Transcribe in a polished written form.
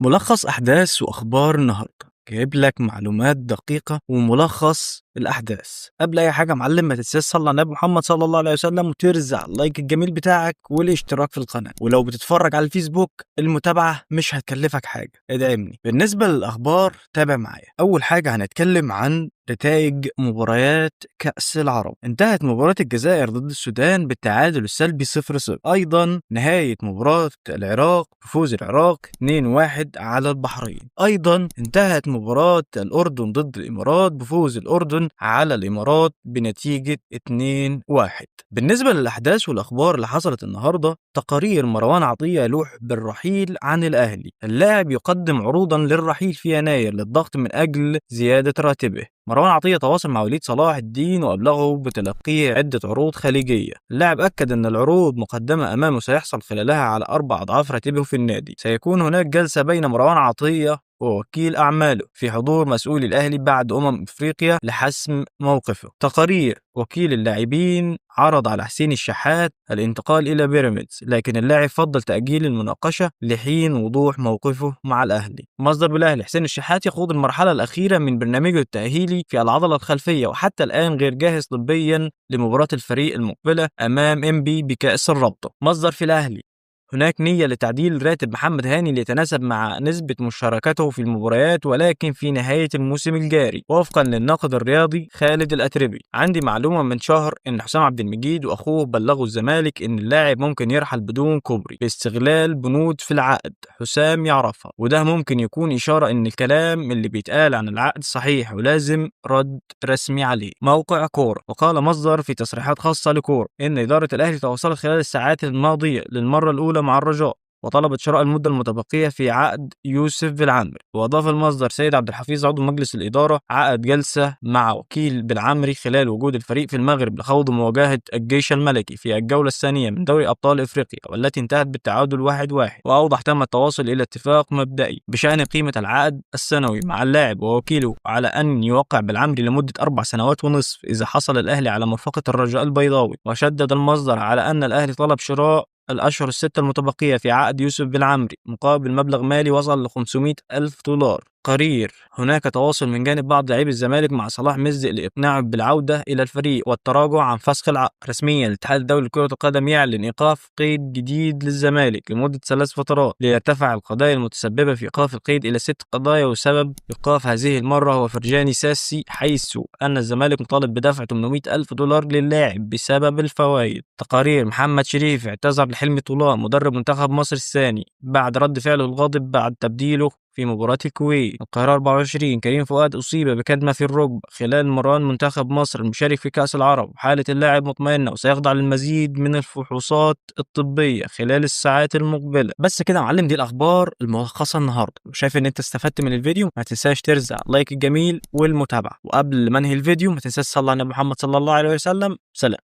ملخص أحداث وأخبار النهاردة، جايب لك معلومات دقيقة وملخص الأحداث. قبل أي حاجة معلم، ما تنساش تصلي على النبي محمد صلى الله عليه وسلم وترزع اللايك الجميل بتاعك والاشتراك في القناة. ولو بتتفرج على الفيسبوك المتابعة مش هتكلفك حاجة، ادعمني. بالنسبة للأخبار تابع معايا. أول حاجة هنتكلم عن نتائج مباريات كأس العرب. انتهت مباراة الجزائر ضد السودان بالتعادل السلبي 0-0. أيضا نهاية مباراة العراق بفوز العراق 2-1 على البحرين. أيضا انتهت مباراة الأردن ضد الإمارات بفوز الأردن على الإمارات بنتيجة 2-1. بالنسبة للأحداث والأخبار اللي حصلت النهاردة، تقارير مروان عطية يلوح بالرحيل عن الأهلي. اللاعب يقدم عروضا للرحيل في يناير للضغط من أجل زيادة راتبه. مروان عطية تواصل مع وليد صلاح الدين وأبلغه بتلقيه عدة عروض خليجية. اللاعب أكد أن العروض مقدمة أمامه سيحصل خلالها على 4 أضعاف راتبه في النادي. سيكون هناك جلسة بين مروان عطية ووكيل أعماله في حضور مسؤولي الأهلي بعد أفريقيا لحسم موقفه. تقارير وكيل اللاعبين عرض على حسين الشحات الانتقال إلى بيراميدز، لكن اللاعب فضل تأجيل المناقشة لحين وضوح موقفه مع الأهلي. مصدر بالأهلي: حسين الشحات يخوض المرحلة الأخيرة من برنامجه التأهيلي في العضلة الخلفية، وحتى الآن غير جاهز طبيا لمباراة الفريق المقبلة أمام إنبي بكأس الرابطة. مصدر في الأهلي: هناك نية لتعديل راتب محمد هاني ليتناسب مع نسبة مشاركته في المباريات، ولكن في نهاية الموسم الجاري. وفقا للناقد الرياضي خالد الأتربي: عندي معلومة من شهر إن حسام عبد المجيد وأخوه بلغوا الزمالك إن اللاعب ممكن يرحل بدون كوبري باستغلال بنود في العقد حسام يعرفها، وده ممكن يكون إشارة إن الكلام اللي بيتقال عن العقد صحيح ولازم رد رسمي عليه. موقع كورة: وقال مصدر في تصريحات خاصة لكورة إن إدارة الأهلي تواصلت خلال الساعات الماضية للمرة الأولى مع الرجاء وطلبت شراء المدة المتبقية في عقد يوسف بالعمري. وأضاف المصدر سيد عبد الحفيظ عضو مجلس الإدارة عقد جلسة مع وكيل بالعمري خلال وجود الفريق في المغرب لخوض مواجهة الجيش الملكي في الجولة الثانية من دوري أبطال إفريقيا، والتي انتهت بالتعادل 1-1. وأوضح تم التواصل إلى اتفاق مبدئي بشأن قيمة العقد السنوي مع اللاعب ووكيله على أن يوقع بالعمري لمدة 4 سنوات ونصف إذا حصل الأهلي على مرفقة الرجاء البيضاوي. وشدد المصدر على أن الأهلي طلب شراء الأشهر الستة المتبقية في عقد يوسف بالعمري مقابل مبلغ مالي وصل ل$500,000. قرير: هناك تواصل من جانب بعض لاعبي الزمالك مع صلاح مزق لإقناعه بالعودة إلى الفريق والتراجع عن فسخ العقد. رسميا الاتحاد الدولي لكرة القدم يعلن إيقاف قيد جديد للزمالك لمدة 3 فترات، ليرتفع القضايا المتسببة في إيقاف القيد إلى 6 قضايا، وسبب إيقاف هذه المرة هو فرجاني ساسي، حيث أن الزمالك مطالب بدفع $800,000 للاعب بسبب الفوائد. تقارير: محمد شريف اعتذر لحلمي طولان مدرب منتخب مصر الثاني بعد رد فعله الغاضب بعد تبديله في مباراة الكويت. القاهرة 24: كريم فؤاد أصيب بكدمة في الركبة خلال مران منتخب مصر المشارك في كأس العرب، حالة اللاعب مطمئنة وسيخضع للمزيد من الفحوصات الطبية خلال الساعات المقبلة. بس كده يا معلم، دي الأخبار الملخصة النهاردة. وشايف إن أنت استفدت من الفيديو، ما تنساش ترزع لايك الجميل والمتابعة. وقبل ما انهي الفيديو ما تنساش تصلي على النبي محمد صلى الله عليه وسلم. سلام.